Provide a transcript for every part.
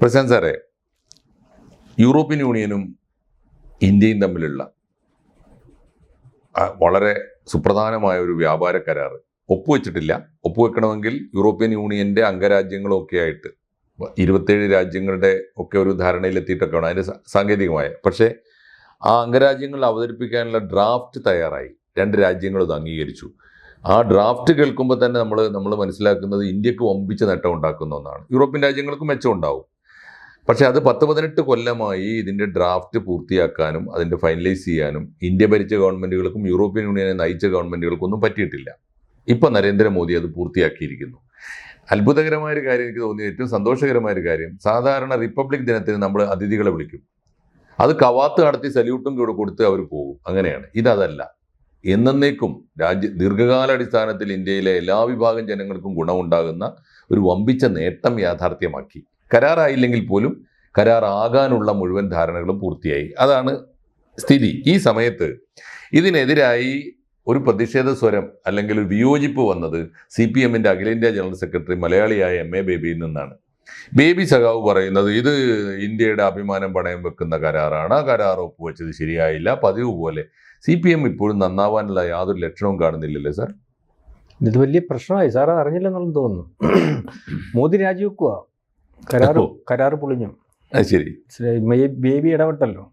പ്രശാന്ത് സാറേ, യൂറോപ്യൻ യൂണിയനും ഇന്ത്യയും തമ്മിലുള്ള വളരെ സുപ്രധാനമായ ഒരു വ്യാപാര കരാർ ഒപ്പുവെച്ചിട്ടില്ല. ഒപ്പുവെക്കണമെങ്കിൽ യൂറോപ്യൻ യൂണിയൻ്റെ അംഗരാജ്യങ്ങളൊക്കെ ആയിട്ട് 27 രാജ്യങ്ങളുടെ ഒക്കെ ഒരു ധാരണയിലെത്തിയിട്ടൊക്കെ വേണം അതിൻ്റെ സാങ്കേതികമായ. പക്ഷേ ആ അംഗരാജ്യങ്ങൾ അവതരിപ്പിക്കാനുള്ള ഡ്രാഫ്റ്റ് തയ്യാറായി. 2 രാജ്യങ്ങൾ ഇത് അംഗീകരിച്ചു. ആ ഡ്രാഫ്റ്റ് കേൾക്കുമ്പോൾ തന്നെ നമ്മൾ മനസ്സിലാക്കുന്നത് ഇന്ത്യക്ക് വമ്പിച്ച നേട്ടം ഉണ്ടാക്കുന്ന ഒന്നാണ്. യൂറോപ്യൻ രാജ്യങ്ങൾക്ക് മെച്ചം ഉണ്ടാവും. പക്ഷേ അത് 10-18 കൊല്ലമായി ഇതിൻ്റെ ഡ്രാഫ്റ്റ് പൂർത്തിയാക്കാനും അതിൻ്റെ ഫൈനലൈസ് ചെയ്യാനും ഇന്ത്യ ഭരിച്ച ഗവൺമെൻറ്റുകൾക്കും യൂറോപ്യൻ യൂണിയനെ നയിച്ച ഗവൺമെൻറ്റുകൾക്കൊന്നും പറ്റിയിട്ടില്ല. ഇപ്പം നരേന്ദ്രമോദി അത് പൂർത്തിയാക്കിയിരിക്കുന്നു. അത്ഭുതകരമായൊരു കാര്യം എനിക്ക് തോന്നിയത്, ഏറ്റവും സന്തോഷകരമായൊരു കാര്യം, സാധാരണ റിപ്പബ്ലിക് ദിനത്തിന് നമ്മൾ അതിഥികളെ വിളിക്കും, അത് കവാത്ത് നടത്തി സല്യൂട്ടും കൂടെ കൊടുത്ത് അവർ പോകും, അങ്ങനെയാണ്. ഇതല്ല. എന്നേക്കും ദീർഘകാലാടിസ്ഥാനത്തിൽ ഇന്ത്യയിലെ എല്ലാ വിഭാഗം ജനങ്ങൾക്കും ഗുണമുണ്ടാകുന്ന ഒരു വമ്പിച്ച നേട്ടം യാഥാർത്ഥ്യമാക്കി. കരാറായില്ലെങ്കിൽ പോലും കരാറാകാനുള്ള മുഴുവൻ ധാരണകളും പൂർത്തിയായി. അതാണ് സ്ഥിതി. ഈ സമയത്ത് ഇതിനെതിരായി ഒരു പ്രതിഷേധ സ്വരം അല്ലെങ്കിൽ ഒരു വിയോജിപ്പ് വന്നത് CPM-ൻ്റെ അഖിലേന്ത്യാ ജനറൽ സെക്രട്ടറി മലയാളിയായ MA ബേബിയിൽ നിന്നാണ്. ബേബി സഖാവ് പറയുന്നത് ഇത് ഇന്ത്യയുടെ അഭിമാനം പണയം വെക്കുന്ന കരാറാണ്, ആ കരാർ ഒപ്പുവെച്ചത് ശരിയായില്ല, പതിവ് പോലെ. CPM ഇപ്പോഴും നന്നാവാനുള്ള യാതൊരു ലക്ഷണവും കാണുന്നില്ലല്ലേ സാർ? ഇത് വലിയ പ്രശ്നമായി. സാർ അറിഞ്ഞില്ലെന്നുള്ളത് തോന്നുന്നു. മോദി രാജിവെക്കുക, കരാറ് പൊളിഞ്ഞു. ശരി, ബേബി ഇടപെട്ടല്ലോ,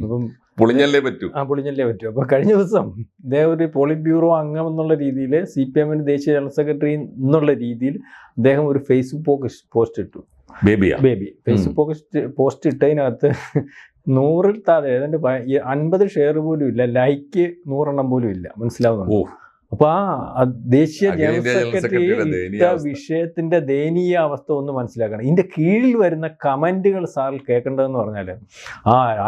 അപ്പം പൊളിഞ്ഞല്ലേ പറ്റൂ. പൊളിഞ്ഞല്ലേ പറ്റൂ. അപ്പൊ കഴിഞ്ഞ ദിവസം അദ്ദേഹം ഒരു പോളിറ്റ് ബ്യൂറോ അംഗം എന്നുള്ള രീതിയിൽ CPM-ന്റെ ദേശീയ ജനറൽ സെക്രട്ടറി എന്നുള്ള രീതിയിൽ അദ്ദേഹം ഒരു ഫേസ്ബുക്ക് പോസ്റ്റ് ഇട്ടു. ബേബി ഫേസ്ബുക്ക് പോസ്റ്റ് ഇട്ടതിനകത്ത് 100-ൽ താഴെ ഏതാണ്ട് 50 ഷെയർ പോലും ഇല്ല, ലൈക്ക് 100 പോലും ഇല്ല. മനസ്സിലാവുന്നുണ്ടോ? അപ്പൊ ആ ദേശീയ ജനറൽ സെക്രട്ടറി ഇട്ട വിഷയത്തിന്റെ ദയനീയ അവസ്ഥ ഒന്ന് മനസ്സിലാക്കണം. ഇതിന്റെ കീഴിൽ വരുന്ന കമന്റുകൾ സാറിൽ കേൾക്കേണ്ടതെന്ന് പറഞ്ഞാല്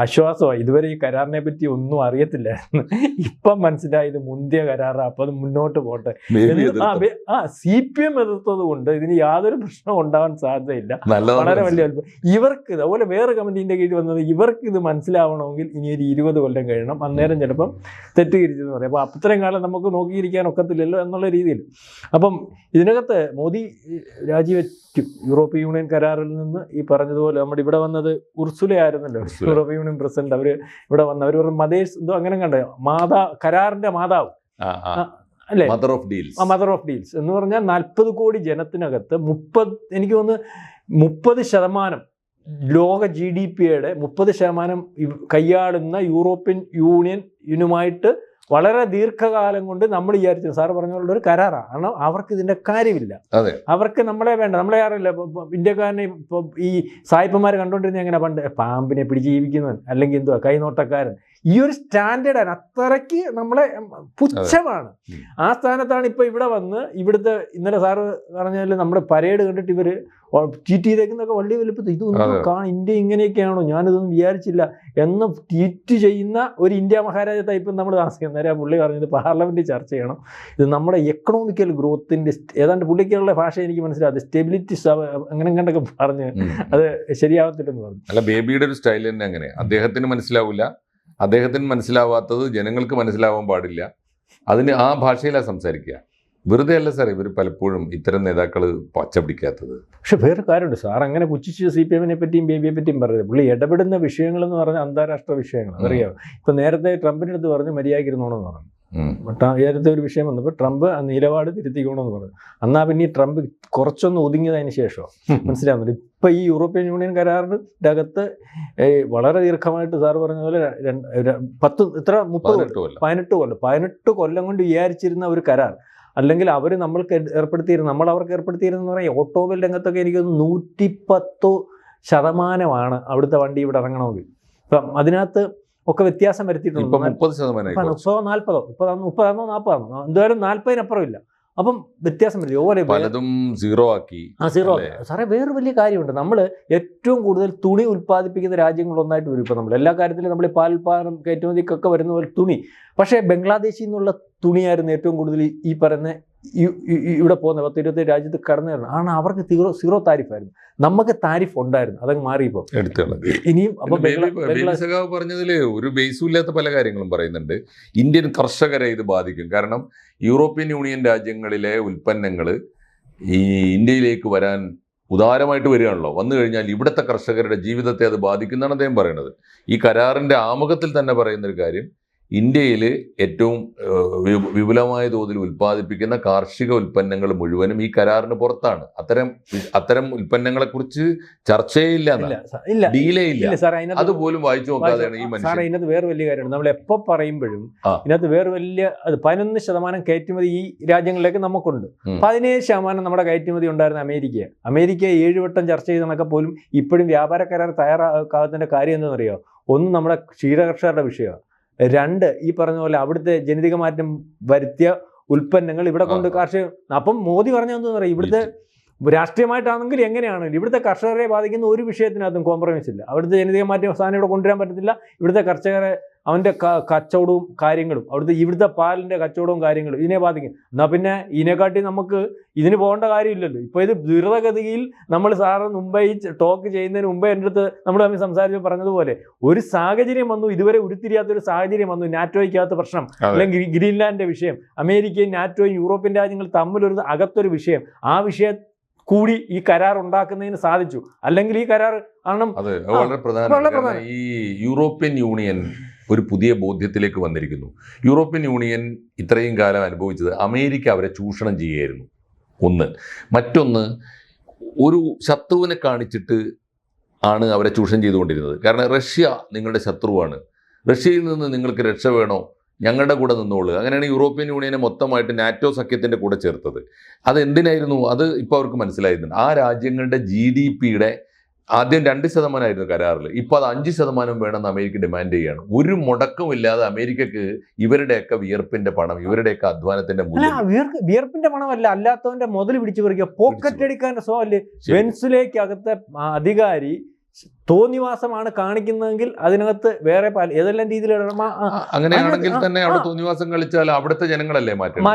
ആശ്വാസമായി. ഇതുവരെ ഈ കരാറിനെ പറ്റി ഒന്നും അറിയത്തില്ലായിരുന്നു, ഇപ്പം മനസ്സിലായത് മുന്തിയ കരാറാണ്, അപ്പൊ അത് മുന്നോട്ട് പോട്ടെ. CPM എതിർത്തത് കൊണ്ട് ഇതിന് യാതൊരു പ്രശ്നവും ഉണ്ടാവാൻ സാധ്യതയില്ല. വളരെ വലിയ ഇവർക്ക് അതുപോലെ വേറെ കമ്മിറ്റിന്റെ കീഴിൽ വന്നത് ഇവർക്ക് ഇത് മനസ്സിലാവണമെങ്കിൽ ഇനി ഒരു 20 കൊല്ലം കഴിയണം. അന്നേരം ചിലപ്പം തെറ്റുതിരിച്ചെന്ന് പറയും. അപ്പൊ അത്രയും കാലം നമുക്ക് നോക്കിയിരിക്കാൻ ഒക്കത്തില്ലല്ലോ എന്നുള്ള രീതിയിൽ. അപ്പം ഇതിനകത്ത് മോദി രാജിവെക്കും യൂറോപ്യൻ യൂണിയൻ കരാറിൽ നിന്ന്. ഈ പറഞ്ഞതുപോലെ നമ്മുടെ ഇവിടെ വന്നത് ഉർസുല ആയിരുന്നല്ലോ, യൂറോപ്യൻ യൂണിയൻ പ്രസിഡന്റ്. അവര് ഇവിടെ വന്ന അവർ മദേഴ്സ് എന്തോ അങ്ങനെ കണ്ടേ, കരാറിന്റെ മാതാവ് അല്ലേ, മദർ ഓഫ് ഡീൽസ് എന്ന് പറഞ്ഞാൽ 40 കോടി ജനത്തിനകത്ത് എനിക്ക് തോന്നുന്നു 30% ലോക GDP-യുടെ 30% കൈയാളുന്ന യൂറോപ്യൻ യൂണിയനുമായിട്ട് വളരെ ദീർഘകാലം കൊണ്ട് നമ്മൾ വിചാരിച്ചു സാറ് പറഞ്ഞുള്ള ഒരു കരാറാണ്. കാരണം അവർക്ക് ഇതിന്റെ കാര്യമില്ല, അവർക്ക് നമ്മളെ വേണ്ട, നമ്മളെ അറിയില്ല. ഇന്ത്യക്കാരനെ ഇപ്പൊ ഈ സായിപ്പന്മാർ കണ്ടോണ്ടിരുന്ന എങ്ങനെ പണ്ട് പാമ്പിനെ പിടിച്ച് ജീവിക്കുന്നവൻ അല്ലെങ്കിൽ എന്തുവാ കൈനോട്ടക്കാരൻ, ഈ ഒരു സ്റ്റാൻഡേർഡാണ്. അത്രയ്ക്ക് നമ്മളെ പുച്ഛമാണ്. ആ സ്ഥാനത്താണ് ഇപ്പൊ ഇവിടെ വന്ന് ഇവിടുത്തെ ഇന്നലെ സാറ് പറഞ്ഞാൽ നമ്മുടെ പരേഡ് കണ്ടിട്ട് ഇവര് ട്വീറ്റ് ചെയ്തേക്കുന്നൊക്കെ വലിയ വലുപ്പത്തിൽ ഇതൊന്നും ഇന്ത്യ ഇങ്ങനെയൊക്കെയാണോ, ഞാനിതൊന്നും വിചാരിച്ചില്ല എന്ന് ട്വീറ്റ് ചെയ്യുന്ന ഒരു ഇന്ത്യ മഹാരാജ ടൈപ്പ് നമ്മൾ താമസിക്കുന്നത്. നേരെ പുള്ളി പറഞ്ഞത് പാർലമെന്റിൽ ചർച്ച ചെയ്യണം, ഇത് നമ്മുടെ എക്കണോമിക്കൽ ഗ്രോത്തിന്റെ ഏതാണ്ട് പുള്ളിക്കുള്ള ഭാഷ എനിക്ക് മനസ്സിലാവും, സ്റ്റെബിലിറ്റി അങ്ങനെ കണ്ടൊക്കെ പറഞ്ഞ് അത് ശരിയാവത്തില്ലെന്ന് പറഞ്ഞു. അല്ല, ബേബിയുടെ ഒരു സ്റ്റൈൽ തന്നെ അങ്ങനെ. അദ്ദേഹത്തിന് മനസ്സിലാവില്ല, അദ്ദേഹത്തിന് മനസ്സിലാവാത്തത് ജനങ്ങൾക്ക് മനസ്സിലാവാൻ പാടില്ല, അതിന് ആ ഭാഷയിലാണ് സംസാരിക്കുക. വെറുതെ അല്ല സാർ ഇവർ പലപ്പോഴും ഇത്തരം നേതാക്കൾ പച്ച പിടിക്കാത്തത്. പക്ഷെ വേറെ കാര്യമുണ്ട് സാർ, അങ്ങനെ പുച്ഛിച്ച് CPM-നെ പറ്റിയും ബേബിയെ പറ്റിയും പറയുന്നത്. പുള്ളി ഇടപെടുന്ന വിഷയങ്ങളെന്ന് പറഞ്ഞാൽ അന്താരാഷ്ട്ര വിഷയങ്ങൾ അറിയാമോ. ഇപ്പൊ നേരത്തെ ട്രംപിൻ്റെ അടുത്ത് പറഞ്ഞു മര്യാദയ്ക്കിരുന്നോണെന്ന് പറഞ്ഞു. നേരത്തെ ഒരു വിഷയം വന്നപ്പോൾ ട്രംപ് നിലപാട് തിരുത്തിക്കോണമെന്ന് പറഞ്ഞു. എന്നാ പിന്നെ ഈ ട്രംപ് കുറച്ചൊന്ന് ഒതുങ്ങിയതിന് ശേഷം മനസ്സിലാവുന്നില്ല. ഇപ്പൊ ഈ യൂറോപ്യൻ യൂണിയൻ കരാറിന്റെ അകത്ത് വളരെ ദീർഘമായിട്ട് സാർ പറഞ്ഞ പോലെ 18 കൊല്ലം കൊണ്ട് വിചാരിച്ചിരുന്ന ഒരു കരാർ, അല്ലെങ്കിൽ അവർ നമ്മൾക്ക് ഏർപ്പെടുത്തിയിരുന്നത് നമ്മൾ അവർക്ക് ഏർപ്പെടുത്തിയിരുന്നെന്ന് പറഞ്ഞാൽ ഓട്ടോമൊബൈൽ രംഗത്തൊക്കെ എനിക്ക് 110% അവിടുത്തെ വണ്ടി ഇവിടെ ഇറങ്ങണമെങ്കിൽ. ഇപ്പം അതിനകത്ത് ഒക്കെ വ്യത്യാസം വരുത്തിയിട്ടുണ്ട്. 30-40 എന്തായാലും 40-നും ഇല്ല. അപ്പം വ്യത്യാസം വരും. ഓരോ പലതും സീറോ ആക്കി. സാറേ വേറെ വലിയ കാര്യമുണ്ട്. നമ്മൾ ഏറ്റവും കൂടുതൽ തുണി ഉൽപ്പാദിപ്പിക്കുന്ന രാജ്യങ്ങളൊന്നായിട്ട് വരും. ഇപ്പം നമ്മൾ എല്ലാ കാര്യത്തിലും നമ്മൾ പാലുൽപാദനം കയറ്റുമതിക്കൊക്കെ വരുന്ന പോലെ തുണി, പക്ഷേ ബംഗ്ലാദേശിൽ നിന്നുള്ള തുണിയായിരുന്നു ഏറ്റവും കൂടുതൽ ഈ പറയുന്ന ഇവിടെ പോകുന്ന 10-20 രാജ്യത്ത് കടന്നു വരണം. ആണ് അവർക്ക് സീറോ താരിഫായിരുന്നു, നമുക്ക് താരിഫ് ഉണ്ടായിരുന്നു, അതങ്ങ് മാറിയപ്പോൾ ഇനിയും. അപ്പം പറഞ്ഞതില് ഒരു ബേസും ഇല്ലാത്ത പല കാര്യങ്ങളും പറയുന്നുണ്ട്. ഇന്ത്യൻ കർഷകരെ ഇത് ബാധിക്കും. കാരണം യൂറോപ്യൻ യൂണിയൻ രാജ്യങ്ങളിലെ ഉൽപ്പന്നങ്ങൾ ഈ ഇന്ത്യയിലേക്ക് വരാൻ ഉദാരമായിട്ട് വരികയാണല്ലോ. വന്നു കഴിഞ്ഞാൽ ഇവിടുത്തെ കർഷകരുടെ ജീവിതത്തെ അത് ബാധിക്കുന്നതാണ് അദ്ദേഹം പറയുന്നത്. ഈ കരാറിൻ്റെ ആമുഖത്തിൽ തന്നെ പറയുന്നൊരു കാര്യം, ഇന്ത്യയിൽ ഏറ്റവും വിപുലമായ തോതിൽ ഉൽപ്പാദിപ്പിക്കുന്ന കാർഷിക ഉൽപ്പന്നങ്ങൾ മുഴുവനും ഈ കരാറിന് പുറത്താണ്. അത്തരം ഉൽപ്പന്നങ്ങളെക്കുറിച്ച് ചർച്ചയേ ഇല്ല, ഡീലേ ഇല്ല. അതുപോലും വായിച്ചു നോക്കാതെയാണ് ഈ മനുഷ്യൻ. ഇതിനകത്ത് വേറെ വലിയ കാര്യമാണ്. നമ്മൾ എപ്പോൾ പറയുമ്പോഴും ഇതിനകത്ത് വേറെ വലിയ 11% കയറ്റുമതി ഈ രാജ്യങ്ങളിലേക്ക് നമുക്കുണ്ട്. 17% നമ്മുടെ കയറ്റുമതി ഉണ്ടായിരുന്ന അമേരിക്ക 7 വട്ടം ചർച്ച ചെയ്തെന്നൊക്കെ പോലും ഇപ്പോഴും വ്യാപാര കരാർ തയ്യാറാക്കാത്തതിന്റെ കാര്യം എന്താണെന്നറിയോ? ഒന്ന്, നമ്മുടെ ക്ഷീരകർഷകരുടെ വിഷയമാണ്. 2, ഈ പറഞ്ഞ പോലെ അവിടുത്തെ ജനിതക മാറ്റം വരുത്തിയ ഉൽപ്പന്നങ്ങൾ ഇവിടെ കൊണ്ട് കാർഷിക. അപ്പം മോദി പറഞ്ഞതെന്ന് പറയാം, ഇവിടുത്തെ രാഷ്ട്രീയമായിട്ടാണെങ്കിൽ എങ്ങനെയാണെങ്കിലും ഇവിടുത്തെ കർഷകരെ ബാധിക്കുന്ന ഒരു വിഷയത്തിനകത്തും കോംപ്രമൈസ് ഇല്ല. അവിടുത്തെ ജനിതക മാറ്റം സാധനം ഇവിടെ കൊണ്ടുവരാൻ പറ്റത്തില്ല. ഇവിടുത്തെ കർഷകരെ അവൻ്റെ കച്ചവടവും കാര്യങ്ങളും, ഇവിടുത്തെ പാലിൻ്റെ കച്ചവടവും കാര്യങ്ങളും ഇതിനെ ബാധിക്കും. എന്നാൽ പിന്നെ ഇതിനെക്കാട്ടി നമുക്ക് ഇതിന് പോകേണ്ട കാര്യമില്ലല്ലോ. ഇപ്പോൾ ഇത് ദ്രുതഗതിയിൽ നമ്മൾ സാറ് മുമ്പേ ഈ ടോക്ക് ചെയ്യുന്നതിന് മുമ്പേ എൻ്റെ അടുത്ത് നമ്മൾ തമ്മിൽ സംസാരിച്ച് പറഞ്ഞതുപോലെ ഒരു സാഹചര്യം വന്നു, ഇതുവരെ ഉരുത്തിരിയാത്തൊരു സാഹചര്യം വന്നു. നാറ്റോയ്ക്കകത്ത് പ്രശ്നം, അല്ലെങ്കിൽ ഗ്രീൻലാൻഡിൻ്റെ വിഷയം, അമേരിക്കയും നാറ്റോയും യൂറോപ്യൻ രാജ്യങ്ങൾ തമ്മിലൊരു അകത്തൊരു വിഷയം, ആ വിഷയം കൂടി ഈ കരാർ ഉണ്ടാക്കുന്നതിന് സാധിച്ചു. അല്ലെങ്കിൽ ഈ കരാർ കാരണം വളരെ പ്രധാനമാണ്. ഈ യൂറോപ്യൻ യൂണിയൻ ഒരു പുതിയ ബോധ്യത്തിലേക്ക് വന്നിരിക്കുന്നു. യൂറോപ്യൻ യൂണിയൻ ഇത്രയും കാലം അനുഭവിച്ചത് അമേരിക്ക അവരെ ചൂഷണം ചെയ്യുകയായിരുന്നു. ഒന്ന്. മറ്റൊന്ന്, ഒരു ശത്രുവിനെ കാണിച്ചിട്ട് ആണ് അവരെ ചൂഷണം ചെയ്തുകൊണ്ടിരുന്നത്. കാരണം റഷ്യ നിങ്ങളുടെ ശത്രുവാണ്, റഷ്യയിൽ നിന്ന് നിങ്ങൾക്ക് രക്ഷ വേണോ, ഞങ്ങളുടെ കൂടെ നിന്നോളൂ. അങ്ങനെയാണ് യൂറോപ്യൻ യൂണിയനെ മൊത്തമായിട്ട് നാറ്റോ സഖ്യത്തിൻ്റെ കൂടെ ചേർത്തത്. അതെന്തിനായിരുന്നു? അത് ഇപ്പോൾ അവർക്ക് മനസ്സിലായിരുന്നു. ആ രാജ്യങ്ങളുടെ GDP-യുടെ ആദ്യം 2% കരാറിൽ, ഇപ്പോൾ അത് 5% വേണമെന്ന് അമേരിക്ക ഡിമാൻഡ് ചെയ്യുകയാണ്. ഒരു മുടക്കമില്ലാതെ അമേരിക്കക്ക് ഇവരുടെയൊക്കെ വിയർപ്പിന്റെ പണം, ഇവരുടെയൊക്കെ അധ്വാനത്തിന്റെ വിയർപ്പിന്റെ പണമല്ല, അല്ലാത്തവന്റെ മുതൽ പിടിച്ചു പറിക്കുക, പോക്കറ്റ് അടിക്കാൻ്റെ സ്വല്ലേ. വെൻസുലേക്കകത്തെ അധികാരി തോന്നിവാസമാണ് കാണിക്കുന്നതെങ്കിൽ അതിനകത്ത് വേറെ ഏതെല്ലാം രീതിയിൽ അങ്ങനെയാണെങ്കിൽ തന്നെ അവിടെ തോന്നിവാസം കളിച്ചാൽ അവിടുത്തെ ജനങ്ങളല്ലേ മാറ്റം.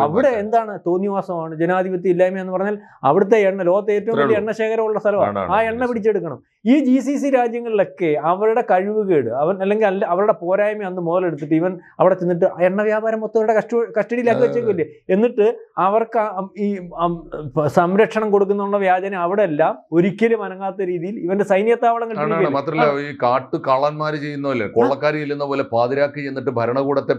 അവിടെ എന്താണ് തോന്നിവാസമാണ്, ജനാധിപത്യം ഇല്ലായ്മ എന്ന് പറഞ്ഞാൽ അവിടുത്തെ എണ്ണ, ലോകത്തെ ഏറ്റവും വലിയ എണ്ണ ശേഖരമുള്ള സ്ഥലമാണ്. ആ എണ്ണ പിടിച്ചെടുക്കണം. ഈ GCC രാജ്യങ്ങളിലൊക്കെ അവരുടെ കഴിവുകേട് അല്ലെങ്കിൽ അവരുടെ പോരായ്മ അന്ന് മുതലെടുത്തിട്ട് ഇവൻ അവിടെ ചെന്നിട്ട് എണ്ണ വ്യാപാരം മൊത്തം അവരുടെ കസ്റ്റഡിയിലാക്കി വെച്ചേക്കില്ലേ. എന്നിട്ട് അവർക്ക് ഈ സംരക്ഷണം കൊടുക്കുന്നുള്ള വ്യാജന അവിടെ എല്ലാം ഒരിക്കലും അനങ്ങാത്ത രീതിയിൽ ഇവന്റെ സൈന്യത്താവളങ്ങൾ. മാത്രമല്ല ഈ കാട്ടു കള്ളന്മാര് ചെയ്യുന്നല്ലേ, കൊള്ളക്കാരി ചെല്ലുന്ന പോലെ പാതിരാക്കി ചെന്നിട്ട് ഭരണകൂടത്തെ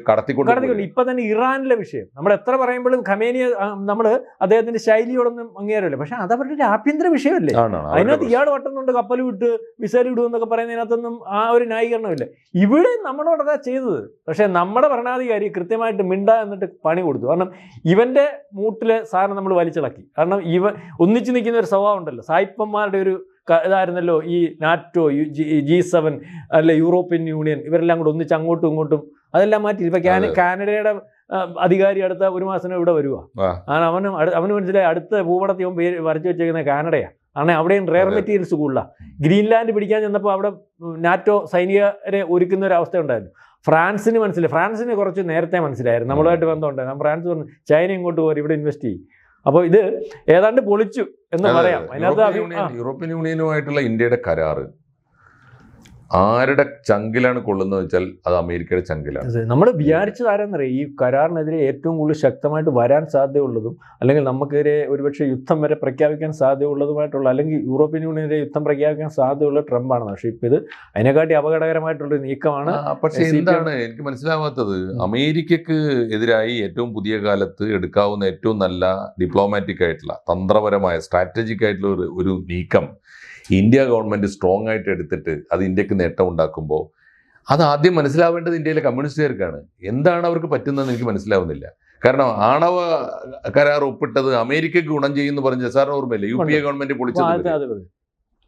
കടത്തിക്കൊണ്ട്. ഇപ്പൊ തന്നെ ഇറാനിലെ വിഷയം നമ്മൾ എത്ര പറയുമ്പോഴും ഖമേനിയെ നമ്മൾ അദ്ദേഹത്തിന്റെ ശൈലിയോടൊന്നും അംഗീകാരമില്ല. പക്ഷെ അതവരുടെ ആഭ്യന്തര വിഷയമല്ലേ. അതിനകത്ത് ഇയാൾ വട്ടുന്നുണ്ട്, കപ്പൽ വിട്ട് മിസൈൽ വിടുമെന്നൊക്കെ പറയുന്നതിനകത്തൊന്നും ആ ഒരു ന്യായീകരണമില്ല. ഇവിടെ നമ്മളോടതാ ചെയ്തത്. പക്ഷെ നമ്മുടെ ഭരണാധികാരി കൃത്യമായിട്ട് എന്നിട്ട് പണി കൊടുത്തു. കാരണം ഇവന്റെ മൂട്ടിലെ സാധനം നമ്മൾ വലിച്ചിളക്കി. കാരണം ഇവൻ ഒന്നിച്ചു നിൽക്കുന്ന ഒരു സ്വഭാവം ഉണ്ടല്ലോ, സായിപ്പന്മാരുടെ ഒരു ഇതായിരുന്നല്ലോ ഈ നാറ്റോ, G7 അല്ലെ യൂറോപ്യൻ യൂണിയൻ, ഇവരെല്ലാം കൂടെ ഒന്നിച്ച് അങ്ങോട്ടും ഇങ്ങോട്ടും അതെല്ലാം മാറ്റി. ഇപ്പൊ കാനഡയുടെ അധികാരി അടുത്ത 1 മാസം ഇവിടെ വരുവാ. അവന് മനസ്സിലായി അടുത്ത ഭൂപടത്തിൽ പേര് വരച്ചു വെച്ചേക്കുന്ന കാനഡയാണ്. കാരണം അവിടെയും റെയർ മെറ്റീരിയൽസ് കൂടുതലാണ്. ഗ്രീൻലാൻഡ് പിടിക്കാൻ ചെന്നപ്പോൾ അവിടെ നാറ്റോ സൈനികരെ ഒരുക്കുന്ന ഒരു അവസ്ഥ ഉണ്ടായിരുന്നു. ഫ്രാൻസിന് കുറച്ച് നേരത്തെ മനസ്സിലായിരുന്നു, നമ്മളുമായിട്ട് ബന്ധമുണ്ടായിരുന്നു. ഫ്രാൻസ് പറഞ്ഞു ചൈന ഇങ്ങോട്ട് പോയി ഇവിടെ ഇൻവെസ്റ്റ് ചെയ്യും. അപ്പോൾ ഇത് ഏതാണ്ട് പൊളിച്ചു എന്ന് പറയാം. യൂറോപ്യൻ യൂണിയനുമായിട്ടുള്ള ഇന്ത്യയുടെ കരാറ് ആരുടെ ചങ്കിലാണ് കൊള്ളുന്നത് വെച്ചാൽ അത് അമേരിക്കയുടെ ചങ്കിലാണ്. നമ്മൾ വിചാരിച്ചത് ആരെന്നറിയാം, ഈ കരാറിനെതിരെ ഏറ്റവും കൂടുതൽ ശക്തമായിട്ട് വരാൻ സാധ്യതയുള്ളതും അല്ലെങ്കിൽ നമുക്കെതിരെ ഒരുപക്ഷെ യുദ്ധം വരെ പ്രഖ്യാപിക്കാൻ സാധ്യതയുള്ളതുമായിട്ടുള്ള, അല്ലെങ്കിൽ യൂറോപ്യൻ യൂണിയനെതിരെ യുദ്ധം പ്രഖ്യാപിക്കാൻ സാധ്യതയുള്ള ട്രംപാണ്. പക്ഷേ ഇപ്പം ഇത് അതിനെക്കാട്ടി അപകടകരമായിട്ടുള്ളൊരു നീക്കമാണ്. പക്ഷേ എന്താണ് എനിക്ക് മനസ്സിലാവാത്തത്, അമേരിക്കക്ക് എതിരായി ഏറ്റവും പുതിയ കാലത്ത് എടുക്കാവുന്ന ഏറ്റവും നല്ല ഡിപ്ലോമാറ്റിക് ആയിട്ടുള്ള, തന്ത്രപരമായ, സ്ട്രാറ്റജിക് ആയിട്ടുള്ള ഒരു നീക്കം ഇന്ത്യ ഗവൺമെൻറ് സ്ട്രോങ് ആയിട്ട് എടുത്തിട്ട് അത് ഇന്ത്യക്ക് നേട്ടം ഉണ്ടാക്കുമ്പോൾ അത് ആദ്യം മനസ്സിലാവേണ്ടത് ഇന്ത്യയിലെ കമ്മ്യൂണിസ്റ്റുകാർക്കാണ്. എന്താണ് അവർക്ക് പറ്റുന്നതെന്ന് എനിക്ക് മനസ്സിലാവുന്നില്ല. കാരണം ആണവ കരാർ ഒപ്പിട്ടത് അമേരിക്കക്ക് ഗുണം ചെയ്യുമെന്ന് പറഞ്ഞ സാറിന് ഓർമ്മയില്ലേ, UPA ഗവൺമെന്റ് പൊളിച്ചത്.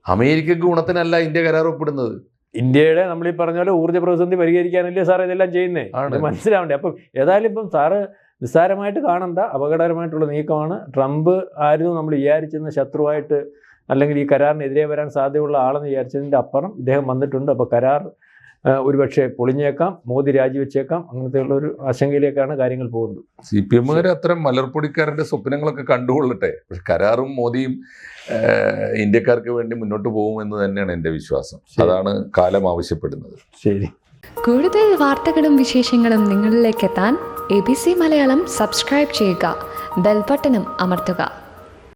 അമേരിക്കക്ക് ഗുണത്തിനല്ല ഇന്ത്യ കരാർ ഒപ്പിടുന്നത്. ഇന്ത്യയുടെ നമ്മൾ ഈ പറഞ്ഞ പോലെ ഊർജ്ജ പ്രതിസന്ധി പരിഹരിക്കാനല്ലേ സാർ ഇതെല്ലാം ചെയ്യുന്നേ, മനസ്സിലാവണ്ടേ. അപ്പം ഏതായാലും ഇപ്പം സാറ് നിസ്സാരമായിട്ട് കാണണ്ട, അപകടകരമായിട്ടുള്ള നീക്കമാണ്. ട്രംപ് ആയിരുന്നു നമ്മൾ വിചാരിച്ചിരുന്ന ശത്രുവായിട്ട് അല്ലെങ്കിൽ ഈ കരാറിനെതിരെ വരാൻ സാധ്യതയുള്ള ആളെന്ന് വിചാരിച്ചതിൻ്റെ അപ്പുറം ഇദ്ദേഹം വന്നിട്ടുണ്ട്. അപ്പോൾ കരാർ ഒരുപക്ഷെ പൊളിഞ്ഞേക്കാം, മോദി രാജിവെച്ചേക്കാം, അങ്ങനത്തെയുള്ള ഒരു ആശങ്കയിലേക്കാണ് കാര്യങ്ങൾ പോകുന്നത്. CPM അത്തരം മലർപ്പൊടിക്കാരൻ്റെ സ്വപ്നങ്ങളൊക്കെ കണ്ടുകൊള്ളട്ടെ. പക്ഷെ കരാറും മോദിയും ഇന്ത്യക്കാർക്ക് വേണ്ടി മുന്നോട്ട് പോകുമെന്ന് തന്നെയാണ് എൻ്റെ വിശ്വാസം. അതാണ് കാലം ആവശ്യപ്പെടുന്നത്. ശരി. കൂടുതൽ വാർത്തകളും വിശേഷങ്ങളും നിങ്ങളിലേക്ക് എത്താൻ ABC മലയാളം സബ്സ്ക്രൈബ് ചെയ്യുക, ബെൽ ബട്ടണും അമർത്തുക.